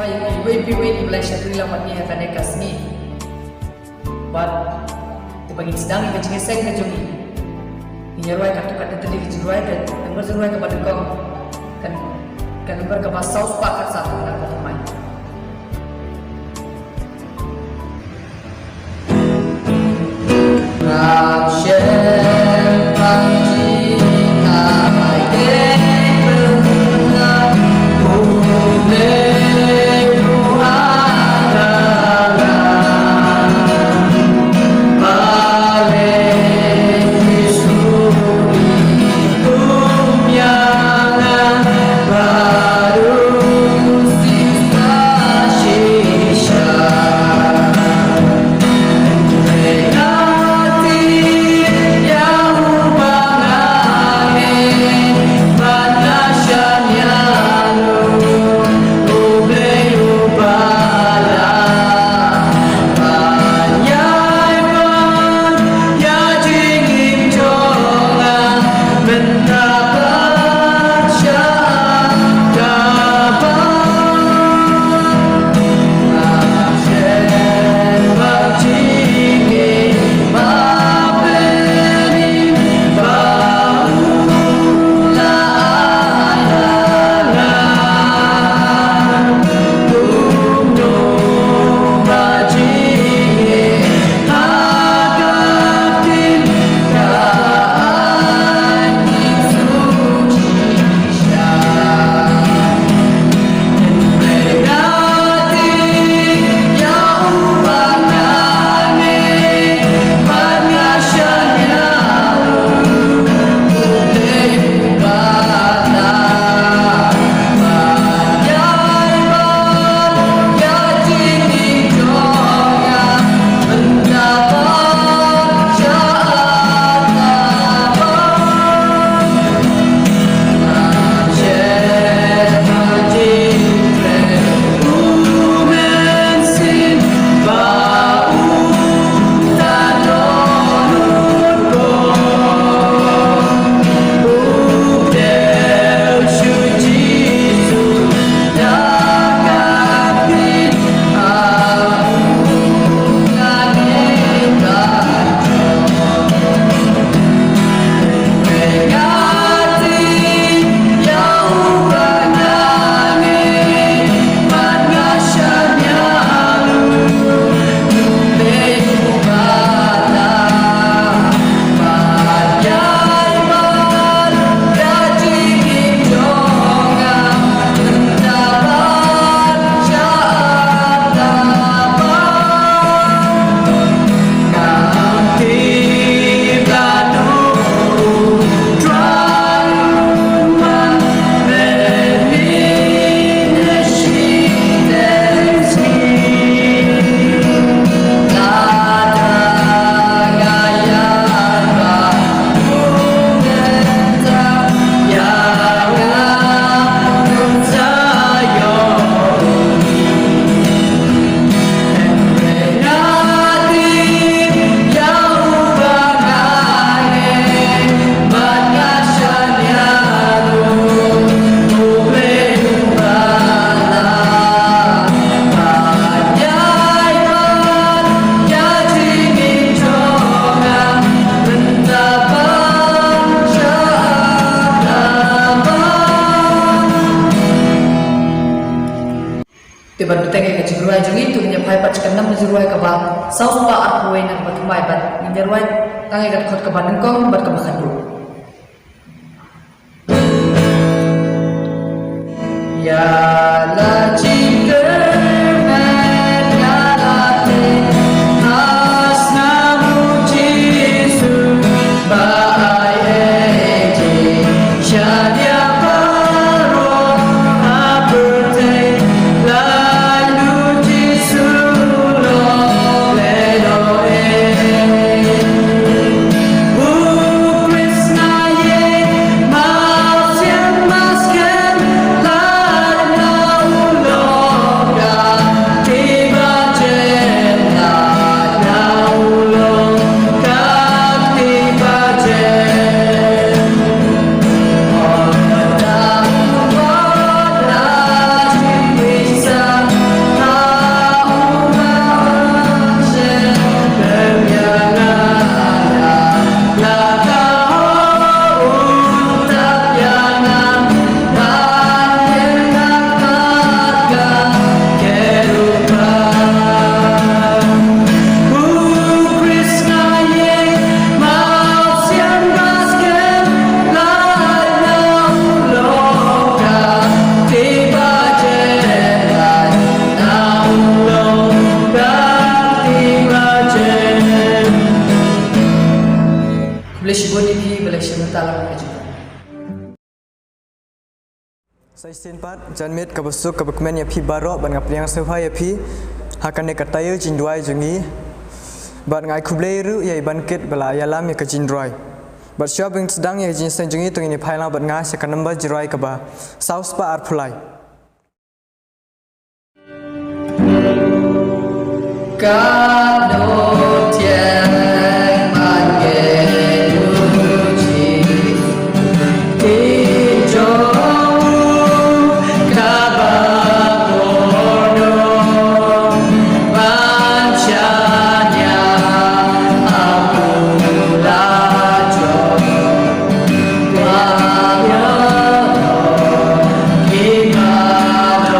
Wanphai Makri di belah syatri lamat ni akan kasmi. But dibagi sedang ke jingiaseng ke jungi. Nyarwai kat tukat tadi ke jingduwai kan, nomor jingduwai ke badengkong kan nomor ke basau sepakat satu nak bermain. Tiba tengah ke jingruai jungi tu Wanphai pacikan nam jingruai kaba saus pa rwai nak berkembang bat jingruai tangai kat kot kaba nongkren berkembang dulu. Ya la boleh shiboni pi boleh shimentalam aja. Saya senpat janmit kabusuk kabukmen ya pi barok ban ngapriang sewa ya pi hakane taiew jingduwai jungi ban ngai kubleiru ya bankit bala yalam ya jingduwai. Bat shopping sedang ya jingiaseng jungi tung ini phailang bat ngai sekan number jingduwai kaba saus pa arpulai. Kado tiang manggil uji hijau kaba bodoh bancanya aku lajo wanya gimana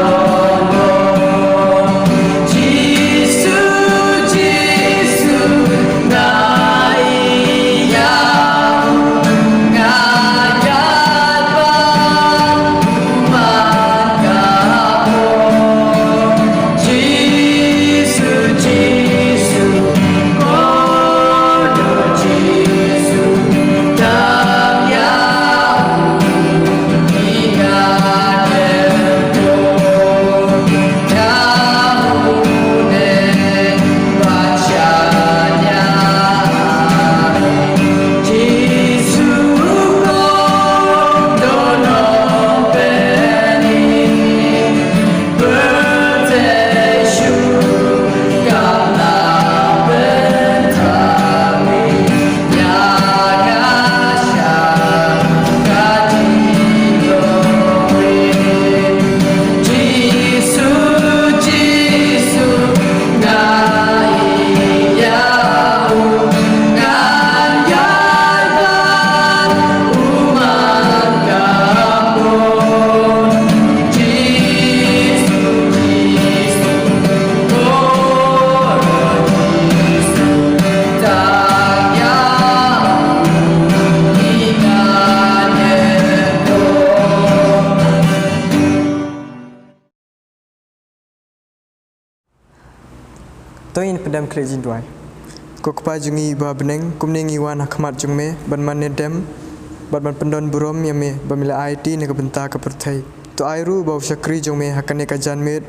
Toin pedam kre jingduwai. Kokpa jungi ba beneng kumning iwan hakmat jungme ban man nedem ban pendon burom yame bamila IT ne kabenta ka perthai. To airu ba syakri jungme hakane ka janmet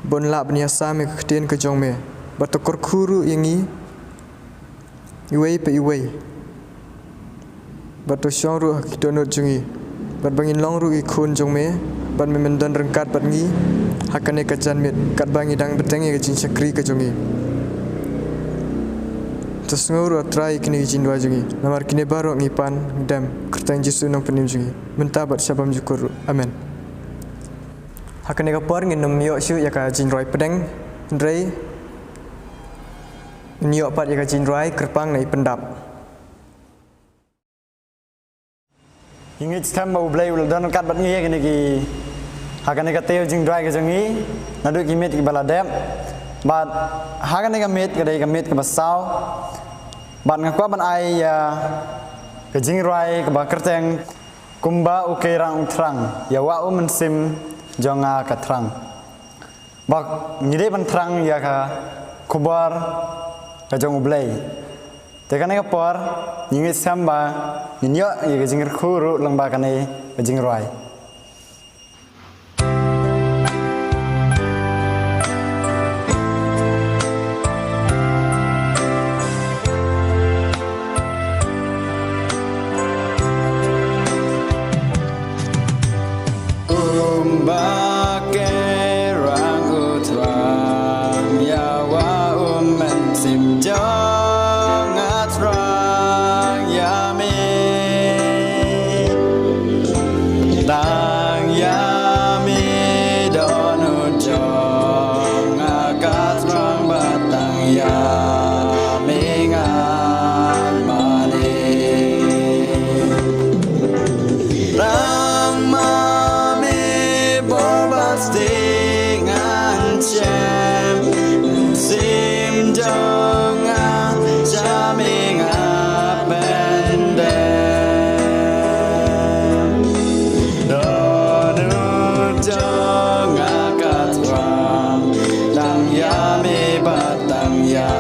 bon la bniasa me ktien ka jungme. Ba to korkhuru yangi iwei pe iwei. Ba to shongru hakitonot jungi. Ba bangin longru i khun jungme ban me mendon rengkat bat ngi hakane ka janmet kat bangi dang betengi ka jing syakri ka jungi. Terus nguru atrai kini jingduwai jungi. Namar kini baru ngipan dam kertang jisu nong penim jungi. Mentabat syabam jukur. Amen. Hakane kapor ngin nom yok syu yaka jingduwai pedeng ndrei nyok pat yaka jingduwai kyrpang nai pendap. Ingit kam bau blai ul dan kat bat ngi kini ki hakane ka taiew jingduwai ka jungi nadu ki met ki baladem bat hakane ka met ka basau ban ngakwa ban ai ke jingrwai ke bakerteng kumba ukerang utrang ya wa mensim jonga ka trang bak ngide ban trang ya ka kubar ka jong ublai tekane ka por nyingit samba nyinyo ya ke jingir khuru lengba kane ke jingrwai. Batang ya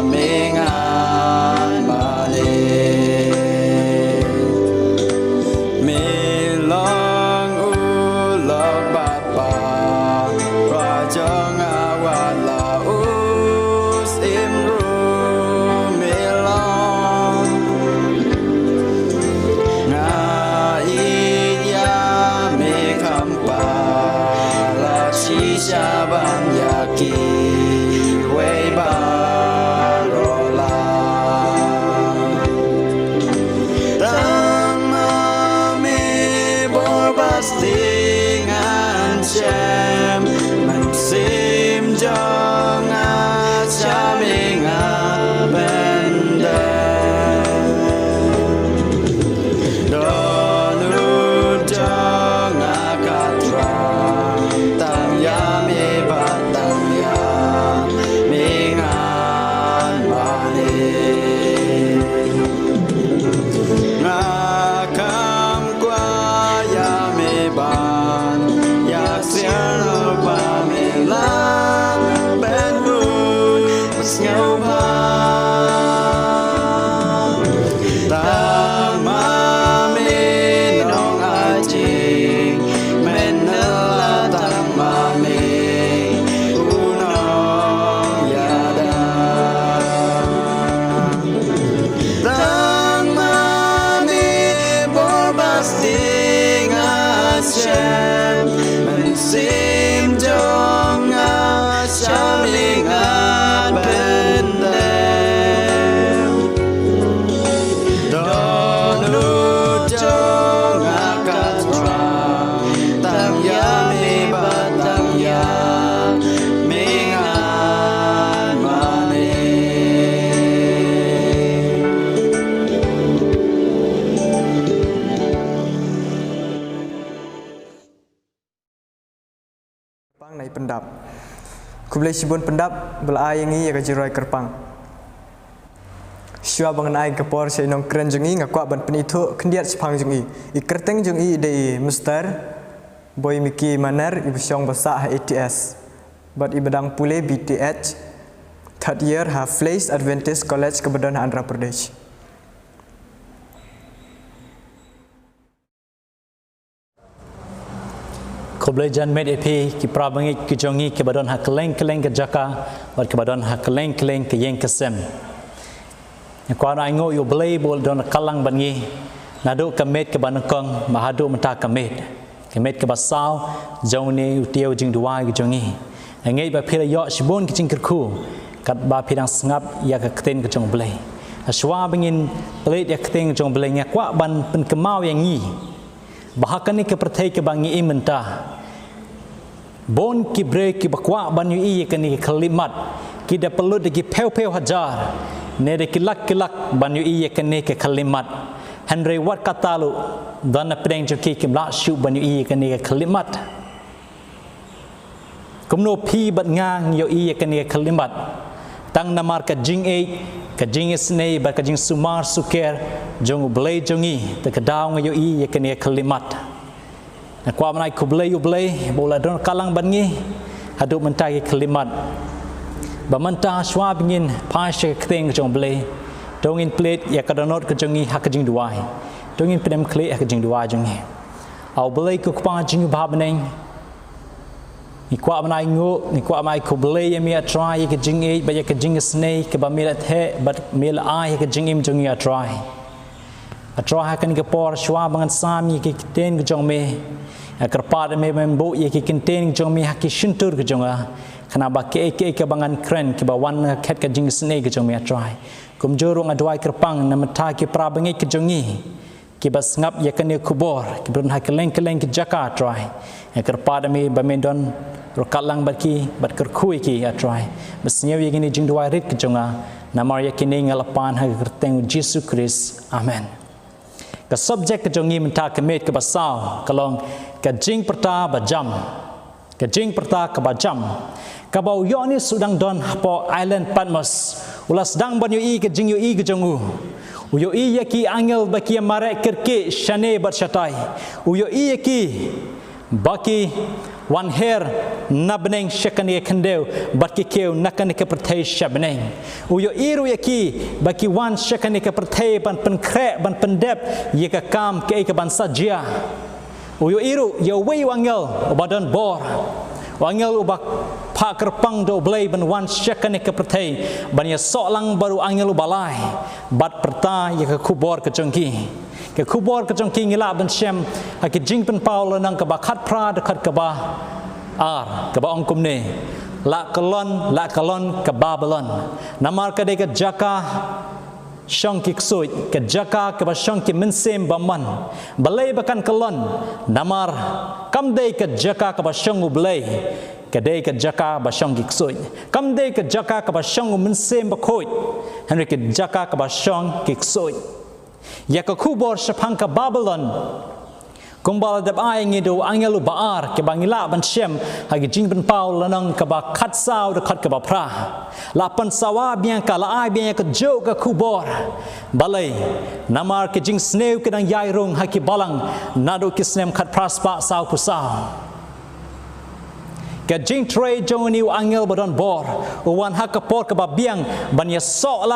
mengan balik Snow Tang mami nong ajing menela tang mami unong yada tang mami borbas ding Hashem mensim jong Hashem lingat bendem donu jong akat terang tang yami batang ya mingan mani Pang nai pendap. Kublai sibun pendap belai yangi ya jingduwai kyrpang. Syua bangan ai kapor sei nongkren jungi ngakwa ban penitu kendiat sipang jungi. Ikerteng jungi dei Mr. Boy Miki Mannar ibsyong basa ATS. Bat ibadang pule BTH third year ha Place Adventist College Kebadan Andhra Pradesh. Kublai jan med epi ki prabangi ki jongi ke badon ha keleng ke jaka wat ke badon ha keleng ke yeng kesem. Kwa na ingo yo blai bol don kalang bangi nadu ke med ke banakong mahadu menta ke med ke basau jong ni utiau jingduwai ke jongi. Ngai ba phira yo sibon ki jingkerku kat ba phirang sngap ya ke kten ke jong blai. Aswa bangin blai ya kten jong blai nya kwa ban pen kemau yang ngi. Bahakan ni ke pertai ke bangi imenta bon ki bre ki bakwa banyu i ke ni kalimat ki da perlu de ki peu hajar ne de ki lak banyu i ke ni ke kalimat Henry wat katalu dan pedeng joki ki mla shu banyu i ke ni ke kalimat kumno pi bat ngang yo i ke ni kalimat tang namar ka jing e ka jing isne ba ka jing sumar suker jong blai jongi te ka daw yo i ke ni kalimat na kwa manai ku blai bola don kalang bangi hadu mentai kalimat ba menta swab ngin pa she ktheng jong blai dongin plate ya ka donot ka jongi ha ka jing duwai dongin pedem kle ha ka jing duwai jongi au blai ku pa jing ba beneng ni kwa manai ngo ni kwa mai ku blai ya mi atrai ka jing e ba ya ka jing snake ka ba mila the but mila ai ka jing im jongi atrai atrai kan ka por swab bangan sam ki ten ka jong me kerpada me membo ye ki kinten jong mi haki shintur ke jonga kana ba ke bangan kren ke ba wan khet ka jing snake ke jong mi atrai kum jorong adwai kyrpang na mata ki prabangi ke jongi ki bas ngap ye kan kubor ki bun ha keleng ke jaka atrai kerpada me ba mendon rokalang bat kerkhui ki atrai besnyew ye gini jingduwai rit ke jonga namar ye kini ngalapan ha kerteng Jesus Christ amen ka subject ke jongi menta ke met ke basau kalong ka jingpyrta bajam ka jingpyrta ka bajam ka bau yo ni sudang don po island Patmos ulas dang ban yo i ke jing yo i ke jongu uyo i yaki angel baki mare kerke shane bat shatai uyo i yaki baki wan her nabneng shakani kandeu baki keu nakani ke pertai shabneng uyo iru yaki baki wan shakani ke pertai ban penkre ban pendep ye ka kam ke ban sajia uyo iru yo wei wangel obadan bor wangel ubak pa kyrpang do blai ban wan shakani ke pertai ban ya solang baru angel ubalai bat perta ye ka kubor ke jongki ke kubor ke jongki ngila ban shem aki jingpen paul nang ka bakhat pra dekat ka ba ar ka ba ongkum ne la kalon ka babylon namar ka de ka jaka shong ki ksoi ke jaka ke ba shong ki mensem baman balai bakan kalon namar kam de ke jaka ke ba shong ublai ke de ke jaka ba shong ki ksoi kam de ke jaka ke ba shong mensem ba khoi henry ke jaka ke ba shong ki ksoi ya ka kubor shapang ka babylon kumbal dab ai ngido angelu baar ke bangila ban shem hagi jingpen paul lanang ka ba khat saw de khat ka ba pra la pan sawa bian ka la ai bian ka jo ka kubor balai namar ke jing sneu ke dang yai rong haki balang nado ki snem khat praspa saw ku saw ke jing tre jong ni angel badon bor wan hakapor ke babiang banya sok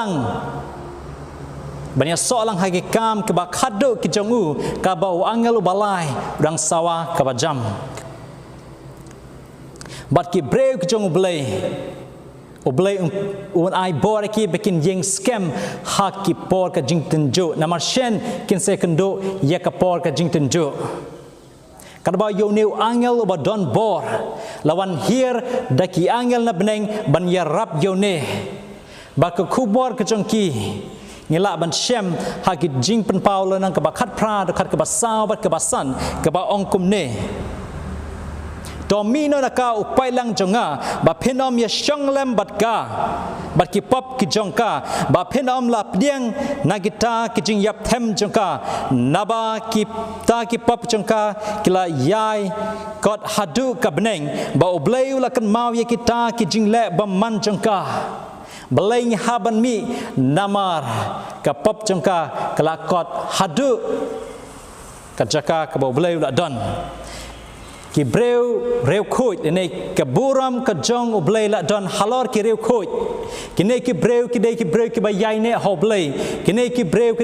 lang hagi kam ke ba khadu ki jong u ka ba angel balai dang sawa ka ba jam bat ki breu ki jong blai Oblay un ai bor ki bekin yeng scam hak ki por ka jing tenjo namar shen kin se kendo ya ka por ka jing tenjo kadaba yo new angel ba don bor lawan hier daki angel na beneng Baniarap yo ne ba ka kubor ka jong ki ngila ban shem hak ki jing pen paul nang ka ba khat pra khat ka ba saw ba ka ba san ka ba ong kum ne Domino na ka upai lang jonga ba phenom ya shanglem bat ka bat ki pop ki jongka ba phenom la pdiang na gita ki jing yap them jongka naba ki ta ki pop jongka kila yai kot hadu ka beneng ba obleu la kan mau ya kita ki jing le ba man jongka beleng haban mi namar ka pop jongka kala kot hadu ka jaka ka ba obleu la don ki breu reu khoi ne ka buram ka jong oblei la don halor ki reu khoi ki ne ki breu ki ba yai ne hoblei ki ne ki breu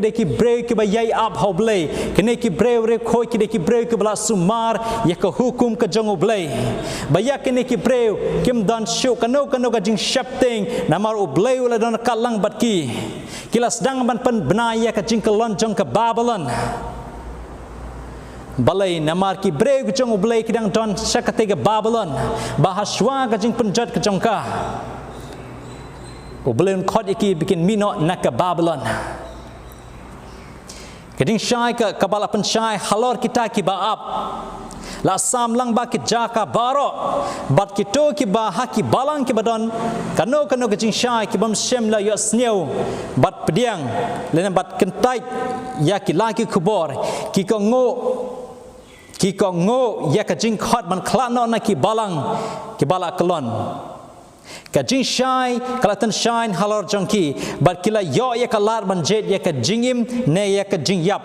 ki ba yai up hoblei ki ne ki breu reu khoi ki breu ki bla sumar ya ka hukum ka jong oblei ba ya ki ne ki breu kim don shu ka no ka jing shapting namar oblei la don kalang bat ki kilas dang ban pen benaya ka jing kelon jong ka Babylon balai namar ki breu ki jong oblei ki dang don sakate ke Babylon bahaswa ka jing penjat ke jongka oblei khot iki bikin mino nak ke Babylon keding syai ke kabala pen syai halor kita ki baap la sam lang ba ki jaka baro bat ki to ki ba ha ki balang ki badon kano ke jing syai ki bam shem la yo sneu bat pediang len bat kentai ya ki laki kubor ki ko ngo ya ka jing khot man khlano na ki bala kelon ka jing shai kalatan shine halor jongki bat kila yo ya ka lar man jet ya ka jingim ne ya ka jing yap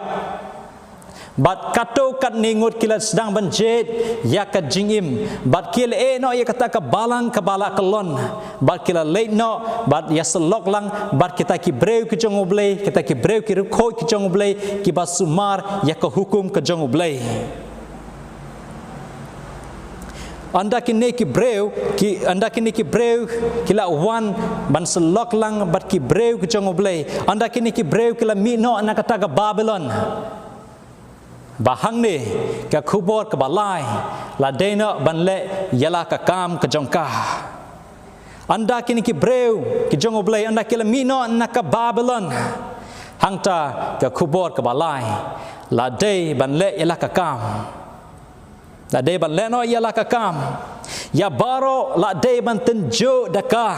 bat kato kat ningut kila sedang ban jet ya ka jingim bat kila no ya kata ka bala kelon bat kila late no bat ya selok lang bat kita ki breu ki jong oblei kita ki breu ki khoi ki jong oblei ki basumar ya ka hukum ka jong oblei anda kini ki breu kila wan ban selok lang bat ki breu ki jong oblei anda kini ki breu kila mi no anak kata ke Babylon bahang ni ka kubor ke balai la dena ban le yala ka kam ke jongka anda kini ki breu ki jong oblei anda kila mi no anak ke Babylon hangta ka kubor ke balai la de ban le yala ka kam la de ban leno ya la kakam ya baro la de ban tenjo daka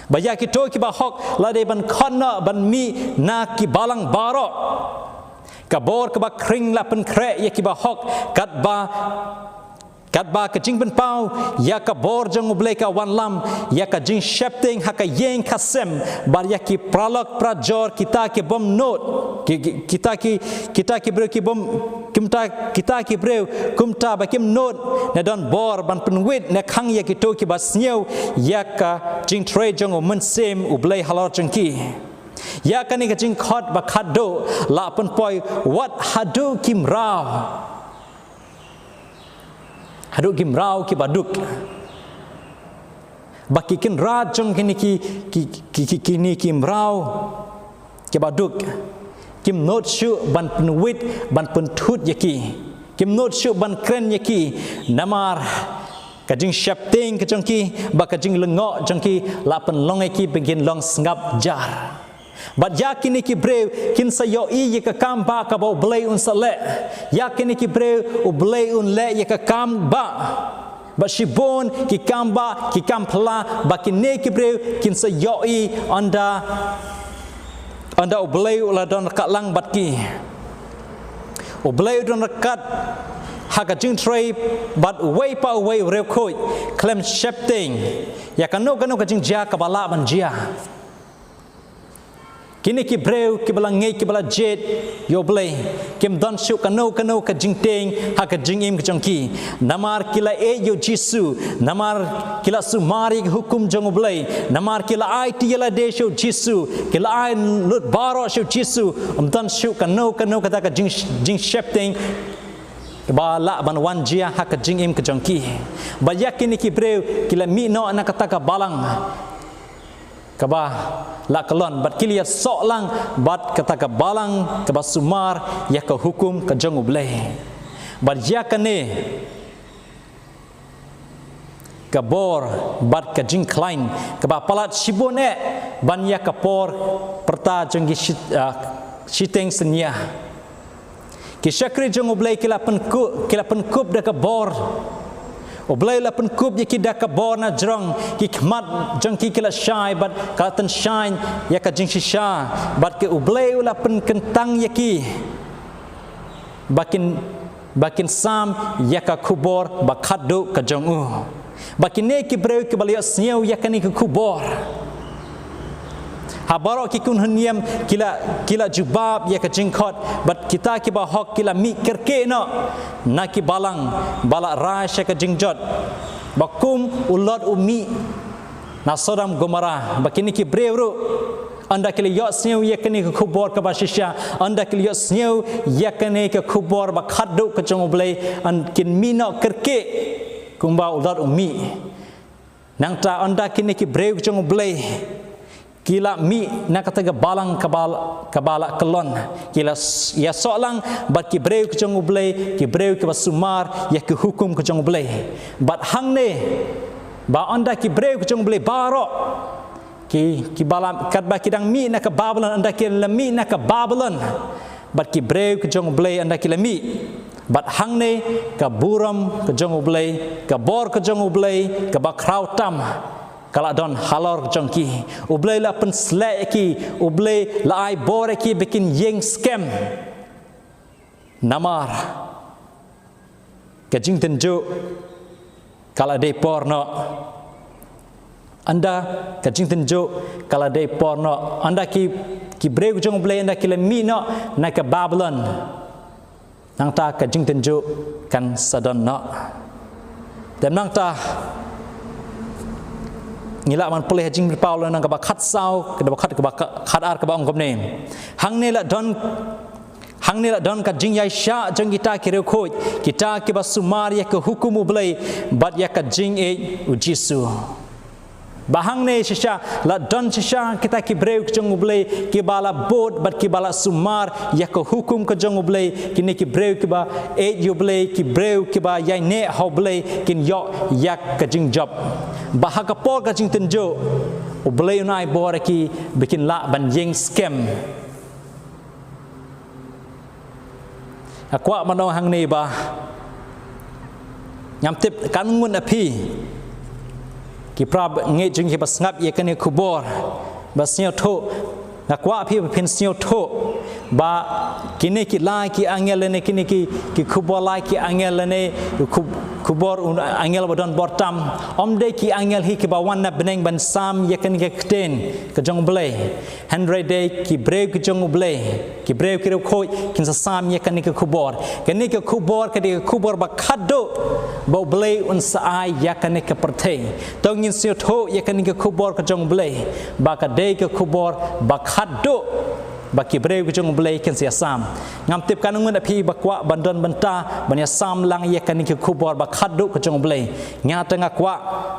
baya kito ki ba hok la de ban khonna ban mi na ki balang baro kabor ka ba kring la pen kre ya ki ba hok kat ba ka jing pen pau ya ka bor jong oblei ka wan lam ya ka jing shapting ha ka yeng kasem bar ya ki pralok prajor kita ki bom not kita ki breu ki bom kita ki breu kumta ba kim not na don bor ban penwit na khang ya ki to ki ba sneu ya ka jing tre jong o men sem oblei halor jong ki ya ka ni ka jing khot ba khado la pen poi what hadu kim rao haduk gimrau ki baduk baki kin rajong kini kini kimrau ki baduk kim not shu ban penwit ban pentut yaki kim not shu ban kren yaki namar kajing shapting kajongki ba kajing lengok jongki la pen long ki begin long sngap jar bat yakini ki breu kin sayo i ka kamba ka ba blei un sale yakini ki breu u blei un le ka kamba ba shibon ki kamba ki kampla ba kini ki breu kin sayo i anda u blei la don kat lang bat ki u blei don kat haka jing tray but way pa way reu khoi klem shapting ya kano ka jing ja ka bala ban jia kini ki breu ki bala ngei ki bala jet yo blei kim don shu kano ka jingteng ha ka jingim ka jongki namar kila yo jisu namar kila sumari hukum jong blei namar kila ai ti yala de shu jisu kila ai lut baro shu jisu don shu kano ka ta ka jing shepteng ba la ban wan jia ha ka jingim ka jongki ba yakini ki breu kila mi no na kata ka balang kaba la kelon bat kilia sok lang bat kata ka balang kaba sumar ya ka hukum ka jong blei bat ya kane ka bor bat ka jing klein kaba palat shibone ban ya ka por perta jong shiteng senya ki syakri jong blei kila penkup da ka bor Oblay la penkup ya ki dah kabor na jrong ki khmat jong ki kila shai bat kalatan shine ya ka jing shisha bat ke oblay la pen kentang ya ki bakin sam ya ka kubor bakadu ka jong bakin ne ki breu ki baliak sniau ya ka ni ka kubor habaro ki kun huniam kila jubab ya ka jingkhot bat kita ki ba hok kila mi kerke no na ki balak rasha ka jingjot bakum ulot umi na sodam gomara bakini ki breu anda kili yok sniu ya kini ka kubor ka bashisha anda kili yok sniu ya kini ka kubor ba khadu ka jong blei an kin mino kerke kumba ulot umi nang ta anda kini ki breu jong blei kila mi nak kata ke balang kabala kelon kila ya solang bat ki breu ke jong blei ki breu ke basumar ya ke hukum ke jong blei bat hang ne ba anda ki breu ke jong blei baro ki balam kat ba kidang mi nak ke bablan anda ki lemi nak ke bablan bat ki breu ke jong blei anda ki lemi bat hang ne ka buram ke jong blei ka bor ke jong blei ka ba krautam kalau don halor jongki ublei la pen slek ki ublei la ai bore ki bikin yeng scam namar kajing tenju kalau de porno anda kajing tenju kalau de porno anda ki breu jong ublei anda ki le mino na ka babylon nang ta kajing tenju kan sadon no dan nang ta ngila man pelih jing berpau nang ka khat sau ka khat ar ka ba ongkom ne hang ne la don ka jing yai sha jong kita kire khoi kita ke ba sumar ya ka hukum ublei bat ya ka jing e ujisu bahang ne shisha la don shisha kita ki breu jong ublei ki bala bod bat ki bala sumar ya ka hukum ka jong ublei kini ki breu ki ba e ublei ki breu ki ba yai ne hoblei kin yo yak ka jing job bahag ka por ka jing tenjo ublei nai bor ki bikin la ban yeng scam akwa mano hang ne ba nyam tip kan ngun api ki prab nge jing ki basngap ye kane kubor basnyo tho nakwa phi phin snyo tho ba kini ki lai ki angel ne kini ki kubor lai ki angel ne kubor angel bodon bortam omde ki angel hi ki ba wan beneng ban sam ye kane ke kten ka jong blei henry day ki breu ki jong blei ki breu ki khoi kin sa sam ye kane ke kubor ka de kubor ba khado ba blei un sa ai ya kane ke perthei tong in syo tho ye kane ke kubor ka jong blei ba ka de ke kubor ba khado ba ki breu ki jong blei kin sia sam ngam tip kan ngun api ba kwa bandon banta banya sam lang ye kane ke kubor ba khado ka jong blei nya tengah kwa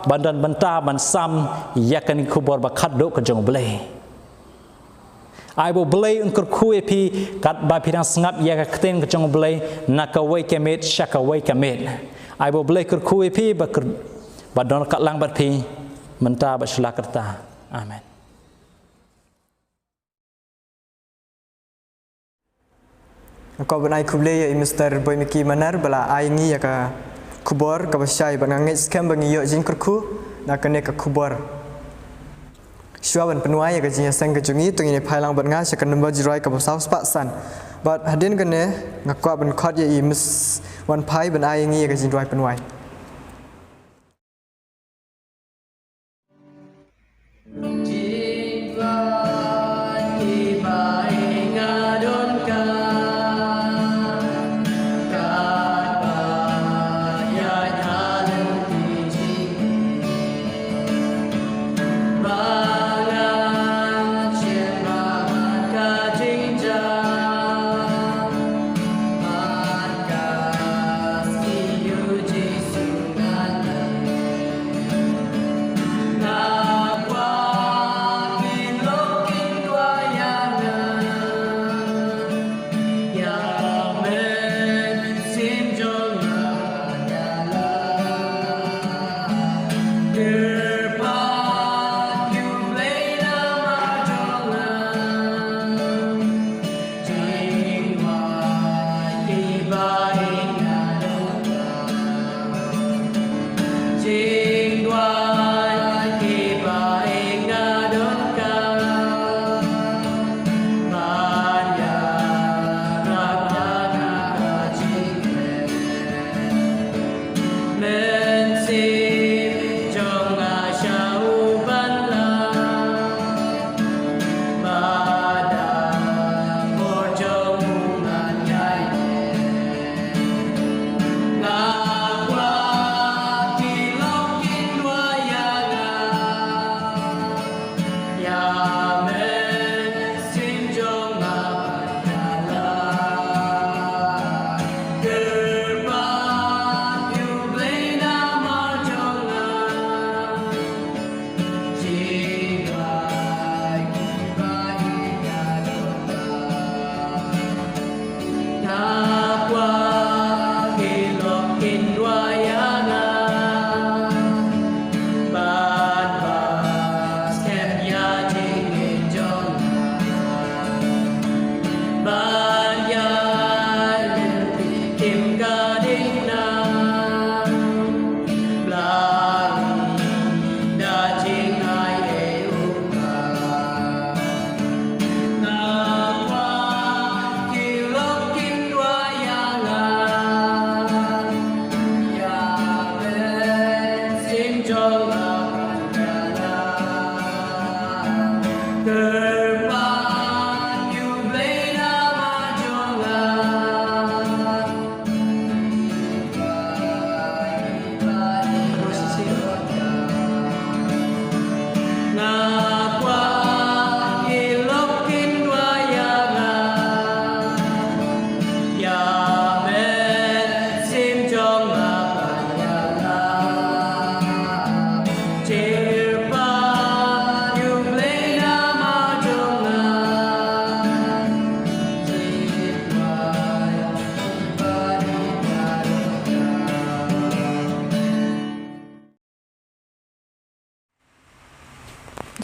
bandon banta ban sam ye kane kubor ba khado ka jong blei ai bo blei un kur khu api kat ba phirang sngap ye ka kten ka jong blei na ka wei ke met shaka wei ka met ai bo blei kur khu api ba don kat lang bat phi menta ba shlakarta amen Kau benai kuble ya Mr. Boy B Mannar bala aingi ya ka kubor ka basai bangangai scam bangi yo jing kurku na kene ka kubor shua ban pynwai ya ka jingiaseng ka jungi tungi ne phailang ban nga shakan number jingduwai ka basau spa san but hadin kene ngakwa ban khot ya i Miss Wanphai ban aingi ya ka jingduwai pynwai Jingduwai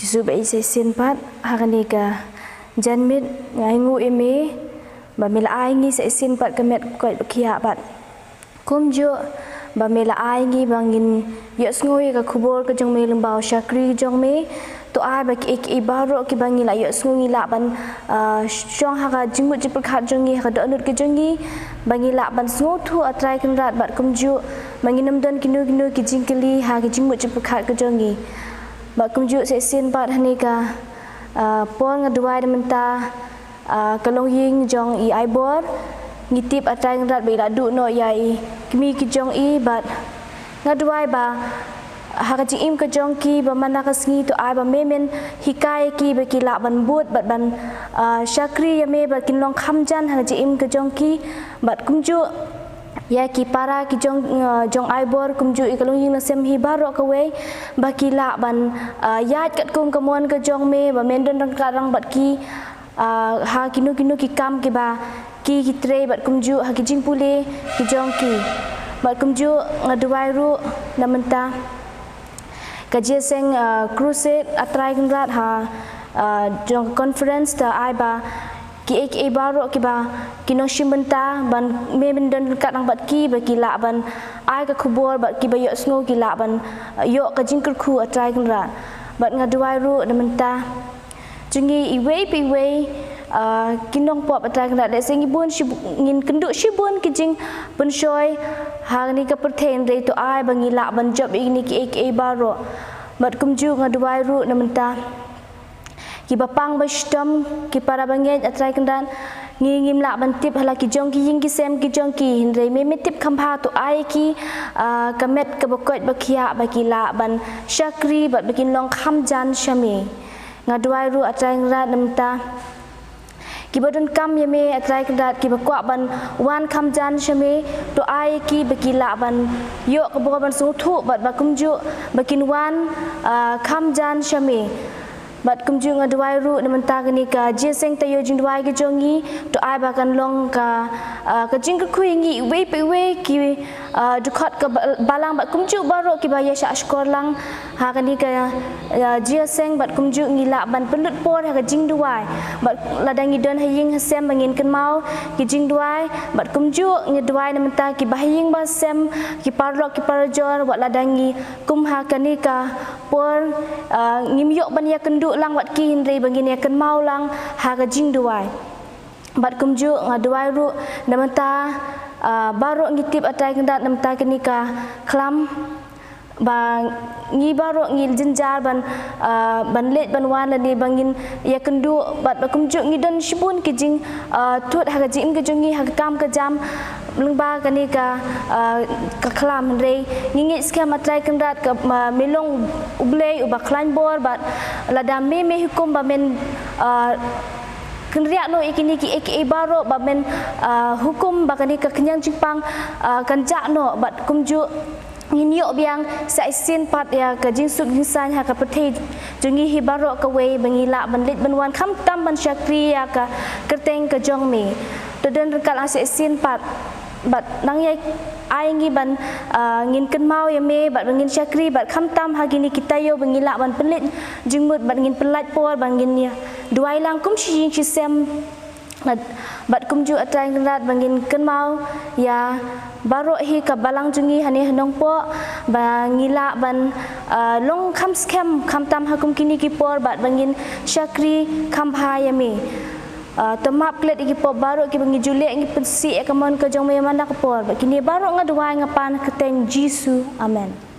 Jisu ba isa sin pat hakani ka janmit ngai ngu eme ba mila ai ngi sa sin pat kamet ko kia pat kumjo ba mila ai ngi bangin yos ngoi ka khubor ka jong me lembau syakri jong me to ai ba ki baro ki bangi la yos ngi la ban shong ha ka jingmu ji prakhat jong ngi ha do anut ki jong ngi bangi la ban sngo thu atrai kan rat bat kumjo bangi nam don kinu ki jingkeli ha ki jingmu ji prakhat ka jong ngi ba kumju se sin pat hanika pon ngadwai menta kalong ying jong I ai bor ngitip atrai ngrat be la du no yai kimi ki jong I bat ngadwai ba hakaji im ka jong ki ba manakas ngi to ai ba memen hikai ki ba ki la ban but bat ban syakri ya me ba kin long khamjan hakaji im ka jong ki bat kumju ya ki para ki jong ai bor kumju ikalong ying sem hi baro ka we ba ki la ban yat kat kum kamon ka jong me ba men don karang bat ki ha kinu ki kam ki ba ki tre bat kumju ha ki jing pule ki jong ki bat kumju ngadwai ru namenta ka jingiaseng crusade atrai ngrat ha jong conference ta ai ba ki baro ki ba kino shimbenta ban me benden kat nang bat ki ba ki la ban ai ka khubor bat ki ba yo sngo ki la ban yo ka jingkurku atrai ngrat bat ngadwai ru namenta jungi iwe piwe kinong pop atrai ngrat le sengi bun ngin kenduk shibun ki jing pensoy hang ni ka perten re to ai bangi la ban job ini ki baro bat kumju ngadwai ru namenta ki bapang bastom ki para banget atrai kendan ngim la ban tip hala ki jong ki ying ki sem ki jong ki hindre me tip khampa to ai ki kamet ka bakot bakia baki la ban syakri bat bikin long khamjan syami ngadwai ru atrai ngrat namta ki bodon kam yame atrai kendat ki bakwa ban wan khamjan syami to ai ki baki la ban yo ka ban suthu bat bakumju bakin wan khamjan syami bat kumju ngadwai ru namenta kani ka jingiaseng taiew jingduwai ki jongi to ai bakan long ka jingku ngi we pe we ki dukhat ka balang bat kumju baro ki ba yasha skor lang ha kani ka jingiaseng bat kumju ngi la ban pendut por ha ka jingduwai bat ladangi don haying hasem bangin kan mau ki jingduwai bat kumju ngidwai namenta ki bahing ba sem ki parlok ki parjor wat ladangi kum ha kani ka por ngimyok ban ya kendu lang wat ki hindri bangin ya kan mau lang ha ka jingduwai bat kumju ngadwai ru namenta baro ngitip atrai kendat namenta kani ka klam ba ngi baro ngil jinjar ban let ban wan ni bangin ya kendu bat kumju ngi don shibun ki jing tut ha ka jing ke jungi ha kam ka jam lengba kani ka kelam rei ngingit skem matrai kendrat ke melong ublei uba klein bor bat lada me hukum ba men kenriak no ikini ki ek baro ba men hukum ba kani ka kenyang jingpang kanjak no bat kumju nginyok biang sa isin pat ya ka jingsuk jingsan ha ka pethe jungi hi baro ka wei bangila banlit banwan kham tam ban syakri ya ka kerteng ka jong mi teden rekal ase isin pat bat nang yai ai ngi ban ngin ken mau ya me bat ngin syakri bat kham tam ha gini kita yo bangila ban pelit jingmut bat ngin pelat por ban ngin ya duwai lang kum shi sem bat kumju atrai ngrat bangin ken mau ya baro hi ka balang jungi hani hanong po bangila ban long kham skem kham tam hakum kini ki por bat bangin syakri kham hayami temap klet iki po baro ki bangi julek ngi pensi kamon ka jong me mandak por bat kini baro ngaduai ngapan keteng jisu amen.